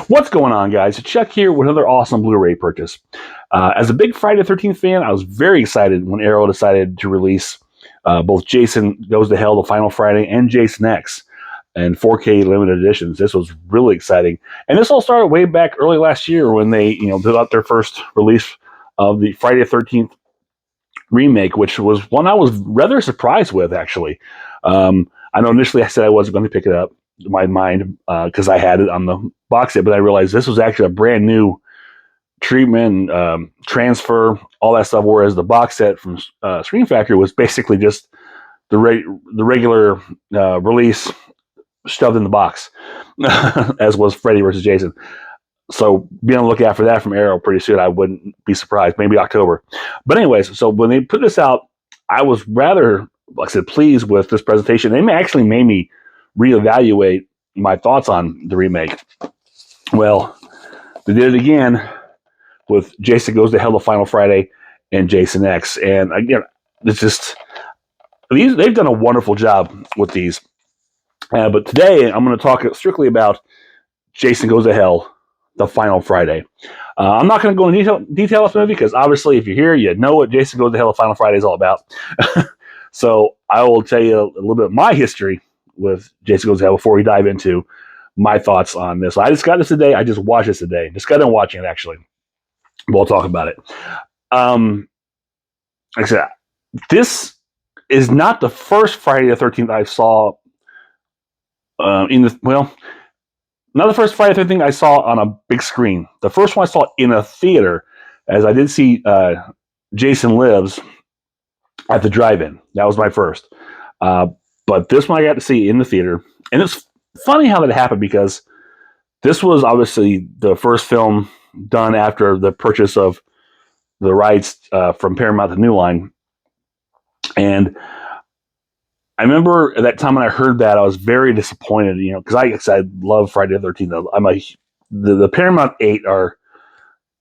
What's going on, guys? Chuck here with another awesome Blu-ray purchase. As a big Friday the 13th fan, I was very excited when Arrow decided to release both Jason Goes to Hell, the Final Friday, and Jason X and 4K limited editions. This was really exciting. And this all started way back early last year when they, did out their first release of the Friday the 13th remake, which was one I was rather surprised with, actually. I know initially I said I wasn't going to pick it up in my mind because I had it on the box set, but I realized this was actually a brand new treatment, transfer, all that stuff, whereas the box set from Screen Factory was basically just the regular release shoved in the box, as was Freddy versus Jason. So be on the lookout for that from Arrow pretty soon. I wouldn't be surprised. Maybe October. But anyways, so when they put this out, I was rather, like I said, pleased with this presentation. They actually made me reevaluate my thoughts on the remake. Well, they did it again with Jason Goes to Hell, the Final Friday, and Jason X. And again, it's just they've done a wonderful job with these. But today I'm going to talk strictly about Jason Goes to Hell, the Final Friday. I'm not going to go into detail of the movie because obviously, if you're here, you know what Jason Goes to Hell, the Final Friday is all about. So I will tell you a little bit of my history with Jason Goes to Hell before we dive into my thoughts on this. I just got this today. I just watched this today. Just got done watching it, actually. We'll talk about it. Like I said, this is not the first Friday the 13th I saw not the first Friday the 13th I saw on a big screen. The first one I saw in a theater, as I did see Jason Lives at the drive-in. That was my first. But this one I got to see in the theater. And it's funny how that happened because this was obviously the first film done after the purchase of the rights from Paramount to New Line. And I remember at that time when I heard that, I was very disappointed, because I love Friday the 13th. The Paramount 8 are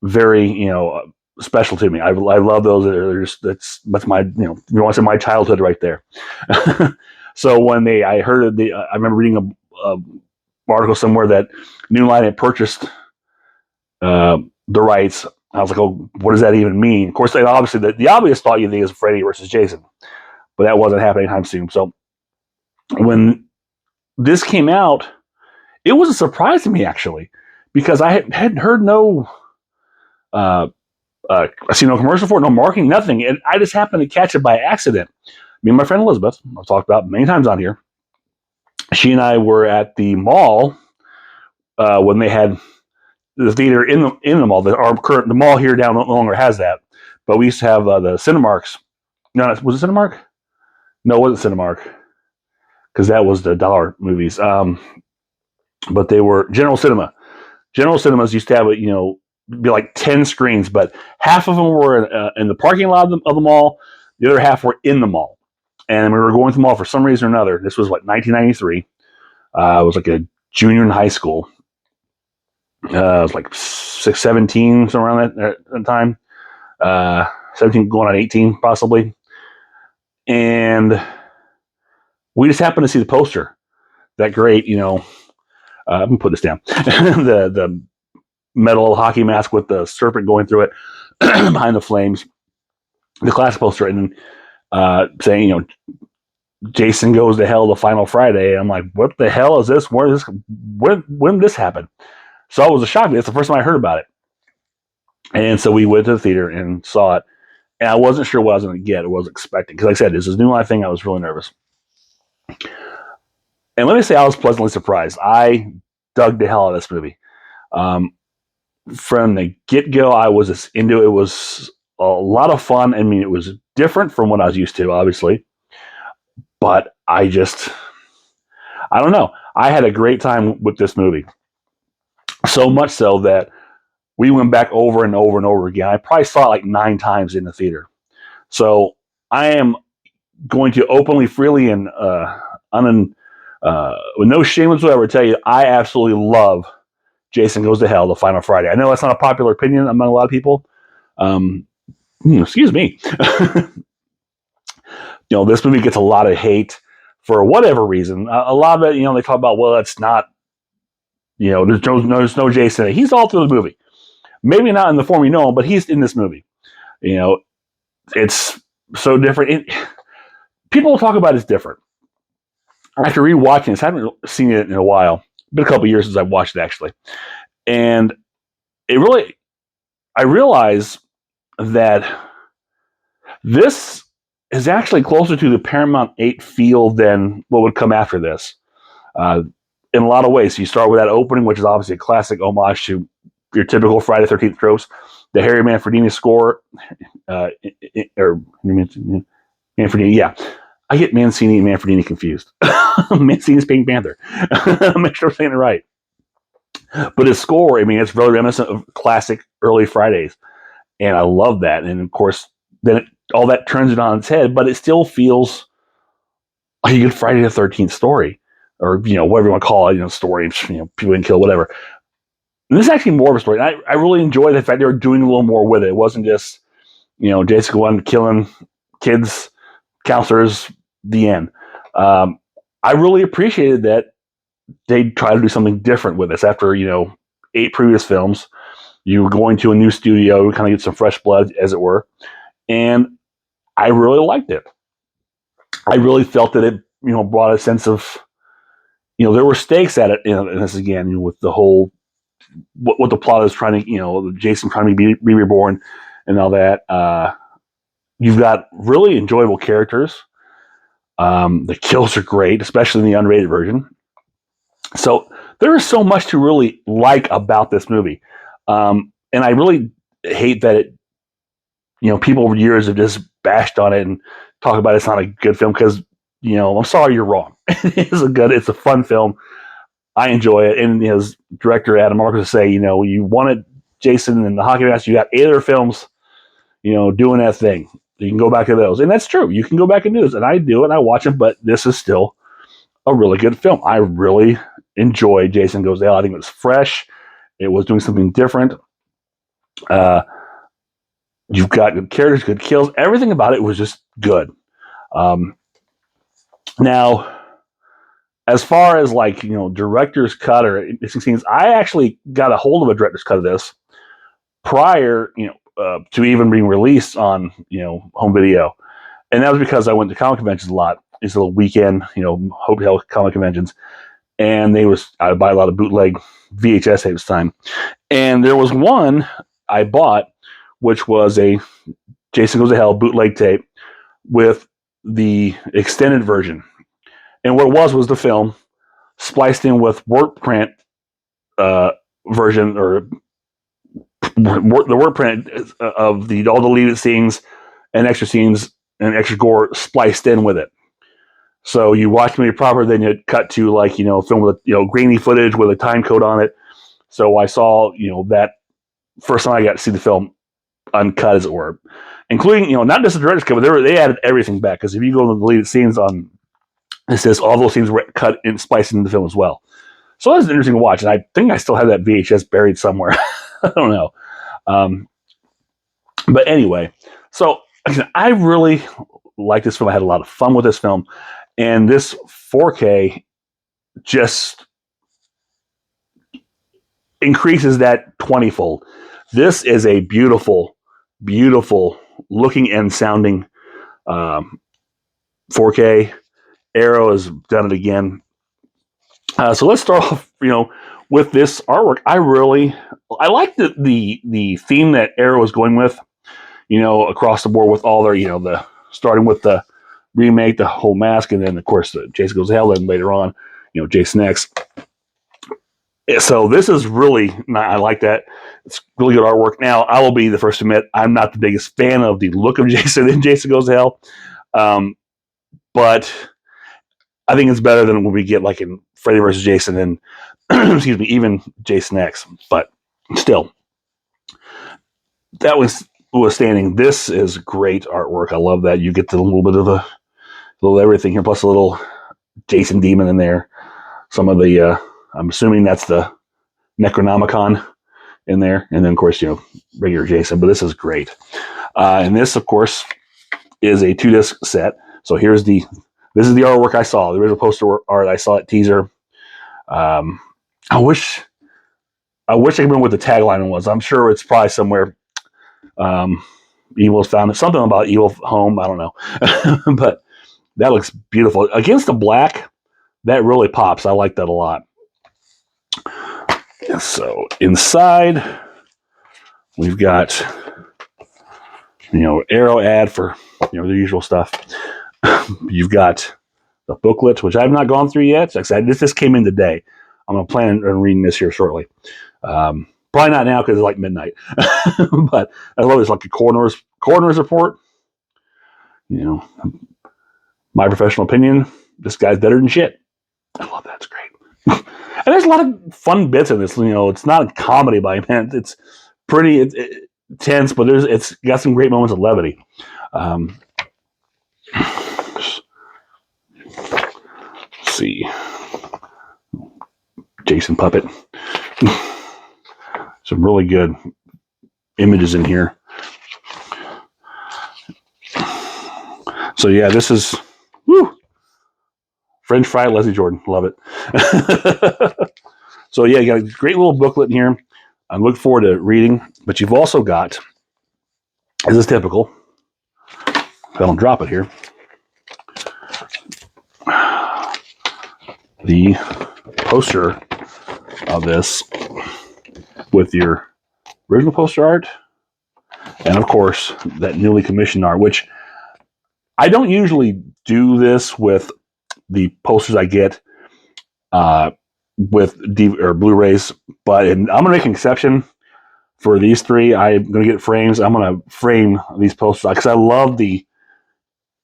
very, special to me. I love those. That's my, you want to say my childhood right there. So when I heard I remember reading a article somewhere that New Line had purchased the rights. I was like, oh, what does that even mean? Of course, obviously the obvious thought you think is Freddy versus Jason, but that wasn't happening anytime soon. So when this came out, it was a surprise to me, actually, because I hadn't heard I see no commercial for it, no marketing, nothing. And I just happened to catch it by accident. Me and my friend Elizabeth, I've talked about many times on here, she and I were at the mall when they had the theater in the mall. The mall here down no longer has that, but we used to have the Cinemarks. No, was it Cinemark? No, it wasn't Cinemark, because that was the dollar movies. But they were General Cinema. General Cinemas used to have be like 10 screens, but half of them were in the parking lot of the mall. The other half were in the mall. And we were going to the mall for some reason or another. This was 1993. I was like a junior in high school. I was like 17, somewhere around that time. 17 going on 18, possibly. And we just happened to see the poster. That great, let me put this down. the metal hockey mask with the serpent going through it behind the flames. The classic poster, and saying, Jason Goes to Hell, the Final Friday. I'm like, what the hell is this? When did this happen? So it was a shock. It's the first time I heard about it. And so we went to the theater and saw it. And I wasn't sure what I was going to get or was expecting. Because like I said, this is a New Line thing. I was really nervous. And let me say I was pleasantly surprised. I dug the hell out of this movie. From the get-go, I was just into it. It was a lot of fun. I mean, it was different from what I was used to, obviously. But I don't know. I had a great time with this movie. So much so that we went back over and over and over again. I probably saw it like 9 times in the theater. So I am going to openly, freely, and with no shame whatsoever tell you, I absolutely love Jason Goes to Hell, the Final Friday. I know that's not a popular opinion among a lot of people. Excuse me. This movie gets a lot of hate for whatever reason. A lot of it, they talk about, well, it's not, there's no Jason. He's all through the movie. Maybe not in the form you know him, but he's in this movie. It's so different. People talk about it's different. After rewatching this, I haven't seen it in a while. It's been a couple years since I've watched it, actually. And I realize that this is actually closer to the Paramount 8 feel than what would come after this. In a lot of ways. You start with that opening, which is obviously a classic homage to your typical Friday the 13th tropes. The Harry Manfredini score, or Manfredini, yeah. I get Mancini and Manfredini confused. Mancini's Pink Panther. Make sure I'm saying it right. But his score, it's really reminiscent of classic early Fridays. And I love that. And of course, then all that turns it on its head, but it still feels like a good Friday the 13th story. Or, whatever you want to call it, story, people getting killed, whatever. And this is actually more of a story. And I really enjoy the fact they were doing a little more with it. It wasn't just, Jason going killing kids, counselors, the end. I really appreciated that they tried to do something different with this. After, 8 previous films, you were going to a new studio, kind of get some fresh blood, as it were. And I really liked it. I really felt that it, brought a sense of, there were stakes at it, and this again, with the whole, what the plot is trying to, Jason trying to be reborn and all that. You've got really enjoyable characters. The kills are great, especially in the unrated version. So there is so much to really like about this movie. And I really hate that it, people over years have just bashed on it and talk about it's not a good film because, I'm sorry, you're wrong. It's a fun film. I enjoy it. And his director, Adam Marcus, say, you wanted Jason and the Hockey Mask, you got 8 other films, doing that thing. You can go back to those. And that's true. You can go back and do this. And I do, and I watch them, but this is still a really good film. I really enjoyed Jason Goes to Hell. I think it was fresh. It was doing something different. You've got good characters, good kills. Everything about it was just good. Now, as far as director's cut or missing scenes, I actually got a hold of a director's cut of this prior, to even being released on, home video. And that was because I went to comic conventions a lot. It's a little weekend, hotel comic conventions. And I buy a lot of bootleg VHS tapes time. And there was one I bought, which was a Jason Goes to Hell bootleg tape with the extended version. And what it was the film spliced in with work print version, or the work print of all the deleted scenes and extra scenes and extra gore spliced in with it. So you watch the movie proper, then you cut to film with grainy footage with a time code on it. So I saw that first time I got to see the film uncut, as it were, including not just the director's cut, but they added everything back, because if you go to the deleted scenes on, it says all those scenes were cut and spliced into the film as well. So that was interesting to watch, and I think I still have that VHS buried somewhere. I don't know. But anyway, so I really like this film. I had a lot of fun with this film, and this 4K just increases that 20-fold. This is a beautiful, beautiful looking and sounding 4K. Arrow has done it again. So let's start off, with this artwork. I like the theme that Arrow is going with, across the board with all their, the starting with the remake, the whole mask, and then of course the Jason Goes to Hell, and later on, Jason X. So this is really, I like that. It's really good artwork. Now, I will be the first to admit I'm not the biggest fan of the look of Jason in Jason Goes to Hell, but I think it's better than when we get in Freddy vs. Jason and excuse me, even Jason X. But still, that was standing. This is great artwork. I love that. You get the little bit of a little everything here, plus a little Jason demon in there. Some of the I'm assuming that's the Necronomicon in there, and then of course regular Jason. But this is great. And this, of course, is a 2-disc set. So this is the artwork I saw. The original poster art I saw at Teaser. I wish I wish I could remember what the tagline was. I'm sure it's probably somewhere. Evil's found it. Something about Evil Home. I don't know. But that looks beautiful. Against the black, that really pops. I like that a lot. So inside, we've got, Arrow ad for, the usual stuff. You've got the booklet, which I've not gone through yet. This came in today. I'm going to plan on reading this here shortly. Probably not now because it's like midnight. But I love this, like a coroner's report. My professional opinion, this guy's better than shit. I love that. It's great. And there's a lot of fun bits in this. It's not a comedy by any means. It's pretty tense, but it's got some great moments of levity. Let's see. Jason Puppet. Some really good images in here. So yeah, this is French fry Leslie Jordan. Love it. So yeah, you got a great little booklet in here. I look forward to reading, but you've also got, as is typical, if I don't drop it here, the poster of this with your original poster art and, of course, that newly commissioned art, which I don't usually do this with the posters I get with Blu-rays, but I'm going to make an exception for these three. I'm going to get frames. I'm going to frame these posters because I love the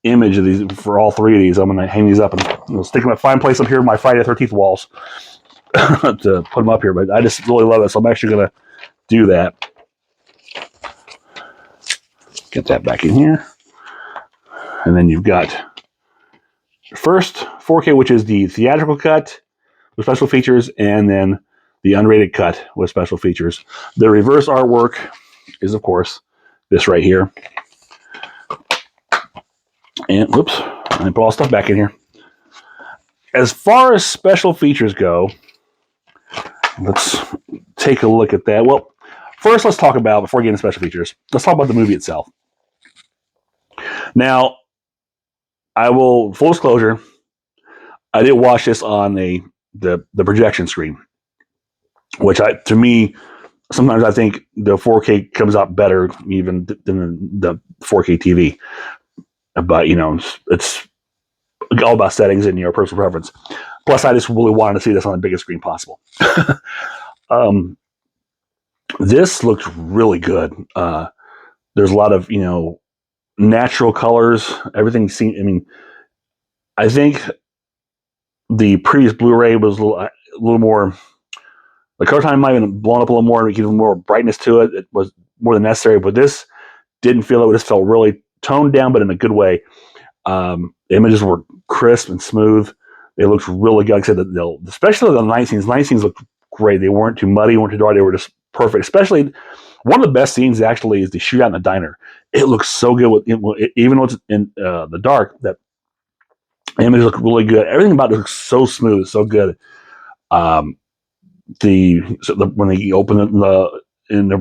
image of these for all three of these. I'm going to hang these up and stick them at fine place up here in my Friday the 13th walls to put them up here. But I just really love it, so I'm actually going to do that. Get that back in here. And then you've got first 4K, which is the theatrical cut with special features, and then the unrated cut with special features. The reverse artwork is, of course, this right here. And whoops, I put all stuff back in here. As far as special features go, let's take a look at that. Well, first let's talk about, before getting to special features, let's talk about the movie itself. Now, I will, full disclosure, I did watch this on the projection screen, which to me, sometimes I think the 4K comes out better even than the 4K TV. But, it's all about settings and your personal preference. Plus, I just really wanted to see this on the biggest screen possible. This looks really good. There's a lot of, natural colors. Everything seems, I think the previous Blu-ray was a little more, the color time might have been blown up a little more, give more brightness to it. It was more than necessary, but this didn't feel it. This felt really toned down, but in a good way. The images were crisp and smooth. They looked really good. Like I said, especially the night scenes. Night scenes looked great. They weren't too muddy, weren't too dark. They were just perfect. Especially one of the best scenes actually is the shootout in the diner. It looks so good even when it's in the dark. That images look really good. Everything about it looks so smooth, so good. When they open in the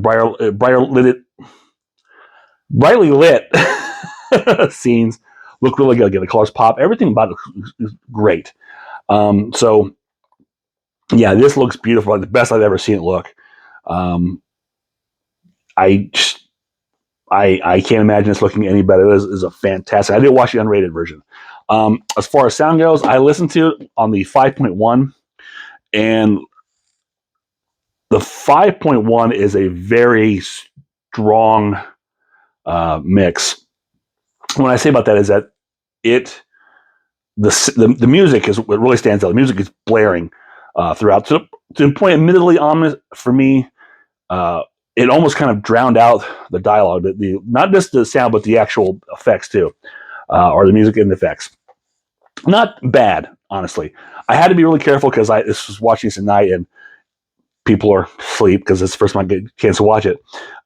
brightly lit scenes look really good. Again, the colors pop. Everything about it is great. So yeah, this looks beautiful. Like the best I've ever seen it look. I can't imagine this looking any better. It is a fantastic. I did watch the unrated version. As far as sound goes, I listened to it on the 5.1, and the 5.1 is a very strong mix. What I say about that is that the music is what really stands out. The music is blaring throughout to the point, admittedly ominous for me. It almost kind of drowned out the dialogue, not just the sound, but the actual effects too, or the music and the effects. Not bad, honestly. I had to be really careful because I was watching this at night and people are asleep because it's the first time I get a chance to watch it.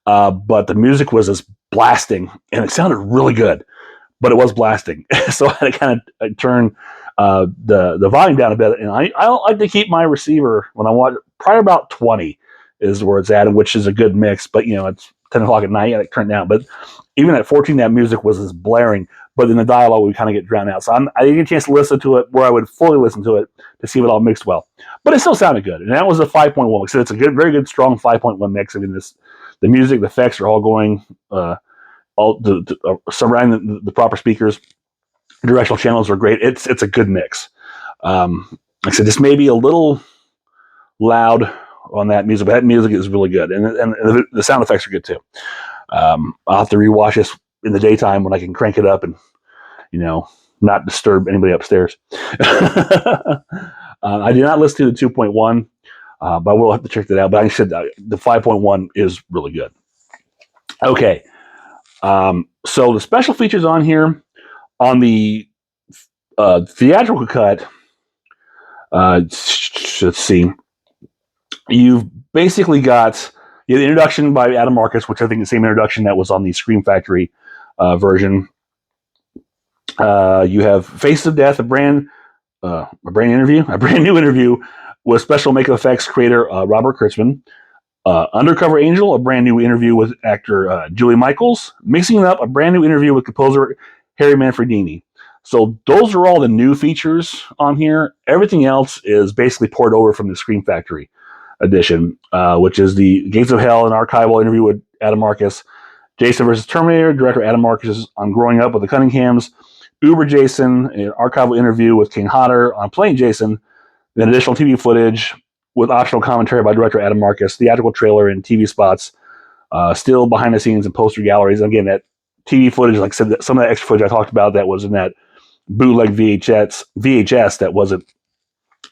But the music was just blasting, and it sounded really good, but it was blasting. So I had to kind of turn the volume down a bit. And I don't like to keep my receiver when I watch probably about 20. is where it's at, and which is a good mix. But it's 10 o'clock at night, it turned down. But even at 14, that music was as blaring. But in the dialogue, we kind of get drowned out. So I didn't get a chance to listen to it where I would fully listen to it to see if it all mixed well. But it still sounded good, and that was a 5.1. So it's a good, very good, strong 5.1 mix. I mean, the music, the effects are all going surrounding the proper speakers. Directional channels are great. It's a good mix. Like I said, this may be a little loud on that music, but that music is really good, and the sound effects are good too. I'll have to rewatch this in the daytime when I can crank it up and not disturb anybody upstairs. I did not listen to the 2.1, but I will have to check that out. But I said the 5.1 is really good. Okay, so the special features on here on the theatrical cut. Let's see. You've basically got the introduction by Adam Marcus, which I think is the same introduction that was on the Scream Factory version. You have Face of Death, a brand new interview with special makeup effects creator Robert Kurtzman. Undercover Angel, a brand new interview with actor Julie Michaels. Mixing It Up, a brand new interview with composer Harry Manfredini. So those are all the new features on here. Everything else is basically poured over from the Scream Factory edition, which is the Gates of Hell, an archival interview with Adam Marcus. Jason versus Terminator, director Adam Marcus on Growing Up with the Cunninghams. Uber Jason, an archival interview with King Hodder on Playing Jason. Then additional TV footage with optional commentary by director Adam Marcus, theatrical trailer and TV spots, still behind the scenes and poster galleries. And again, that TV footage, like I said, some of that extra footage I talked about that was in that bootleg VHS that wasn't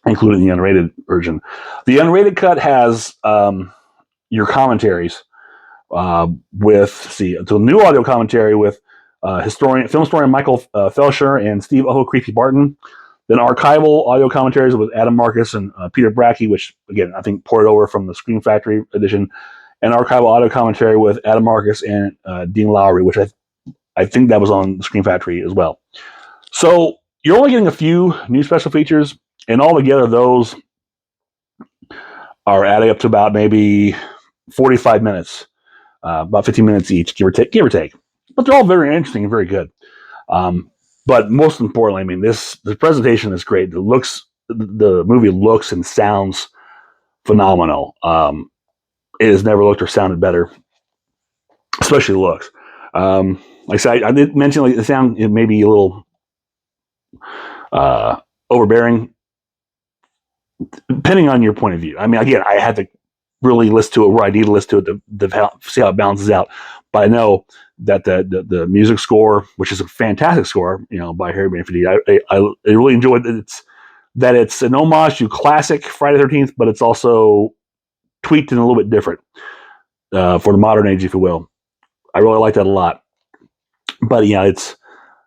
included in the unrated version. The unrated cut has your commentaries with the new audio commentary with film historian Michael Felsher and Steve Creepy Barton. Then archival audio commentaries with Adam Marcus and Peter Bracke, which again I think poured over from the Scream Factory edition, and archival audio commentary with Adam Marcus and Dean Lowry, which I think that was on the Scream Factory as well. So you're only getting a few new special features, and altogether those are adding up to about maybe 45 minutes, about 15 minutes each, give or take. But they're all very interesting and very good. But most importantly, I mean, the presentation is great. The movie looks and sounds phenomenal. It has never looked or sounded better, especially looks. Like I said, I did mention the sound may be a little overbearing, depending on your point of view. I mean, again, I had to really listen to it where I need to listen to it to see how it balances out. But I know that the music score, which is a fantastic score, by Harry Manfredini, I really enjoyed that it's an homage to classic Friday the 13th, but it's also tweaked and a little bit different for the modern age, if you will. I really like that a lot. But it's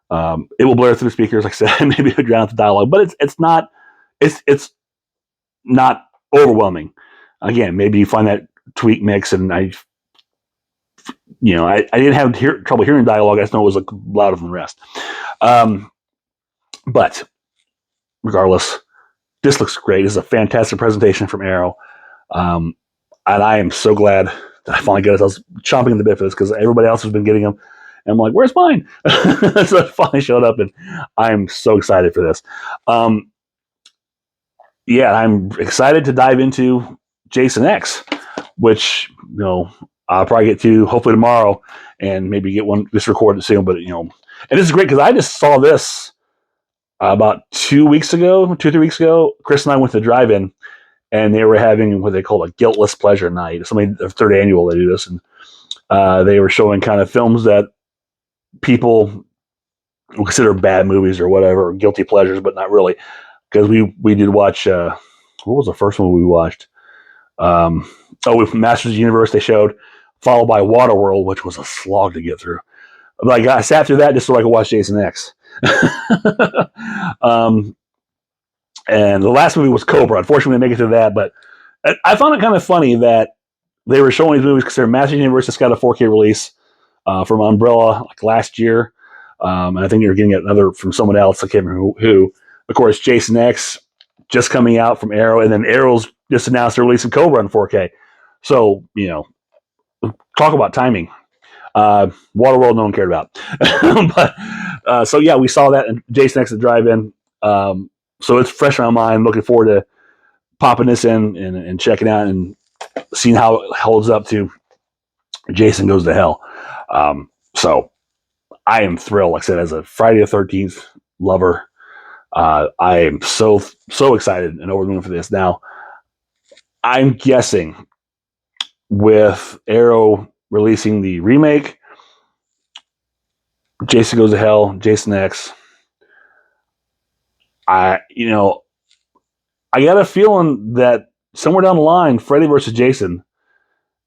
it will blare through the speakers, like I said, maybe it'll drown out the dialogue, but it's not overwhelming. Again, maybe you find that tweak mix, and I didn't have trouble hearing dialogue. I just know it was louder than the rest. But regardless, this looks great. This is a fantastic presentation from Arrow. And I am so glad that I finally got it. I was chomping at the bit for this because everybody else has been getting them. And I'm like, where's mine? So it finally showed up, and I'm so excited for this. I'm excited to dive into Jason X, which, I'll probably get to hopefully tomorrow and maybe get this recorded soon. But, and this is great because I just saw this about 2 weeks ago, 3 weeks ago. Chris and I went to the drive-in, and they were having what they call a guiltless pleasure night. Their third annual, they do this. And they were showing kind of films that people would consider bad movies or whatever, or guilty pleasures, but not really. Because we did watch, what was the first one we watched? With Masters of the Universe they showed, followed by Waterworld, which was a slog to get through. But I sat through that just so I could watch Jason X. And the last movie was Cobra. Unfortunately, I didn't make it to that, but I found it kind of funny that they were showing these movies because Masters of the Universe just got a 4K release from Umbrella last year. And I think they were getting another from someone else. I can't remember who. Of course, Jason X just coming out from Arrow, and then Arrow's just announced they're releasing Cobra in 4K. So, you know, talk about timing. Waterworld, no one cared about. But so yeah, we saw that in Jason X at Drive-In. So it's fresh in my mind. Looking forward to popping this in and checking out and seeing how it holds up to Jason Goes to Hell. So I am thrilled. Like I said, as a Friday the 13th lover, I am so excited and over the moon for this. Now, I'm guessing with Arrow releasing the remake, Jason Goes to Hell, Jason X, I got a feeling that somewhere down the line, Freddy versus Jason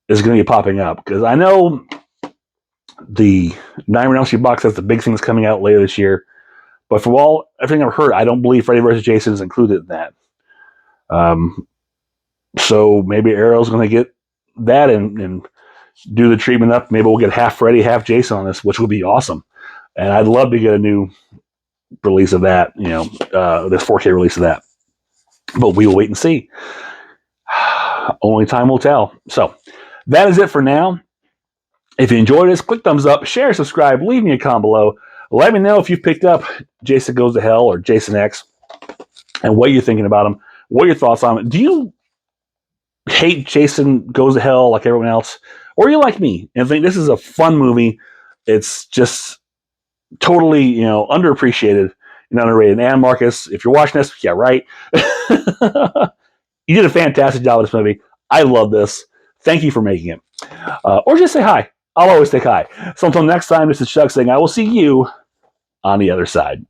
is going to be popping up, because I know the Nightmare on Elm Street box has the big things coming out later this year. But from everything I've heard, I don't believe Freddy vs. Jason is included in that. So maybe Arrow's going to get that and do the treatment up. Maybe we'll get half Freddy, half Jason on this, which would be awesome. And I'd love to get a new release of that, this 4K release of that. But we will wait and see. Only time will tell. So that is it for now. If you enjoyed this, click thumbs up, share, subscribe, leave me a comment below. Let me know if you've picked up Jason Goes to Hell or Jason X and what you're thinking about them. What are your thoughts on it? Do you hate Jason Goes to Hell like everyone else? Or are you like me and think this is a fun movie? It's just totally, underappreciated and underrated. And Marcus, if you're watching this, yeah, right. You did a fantastic job with this movie. I love this. Thank you for making it. Or just say hi. I'll always say hi. So until next time, this is Chuck saying I will see you on the other side.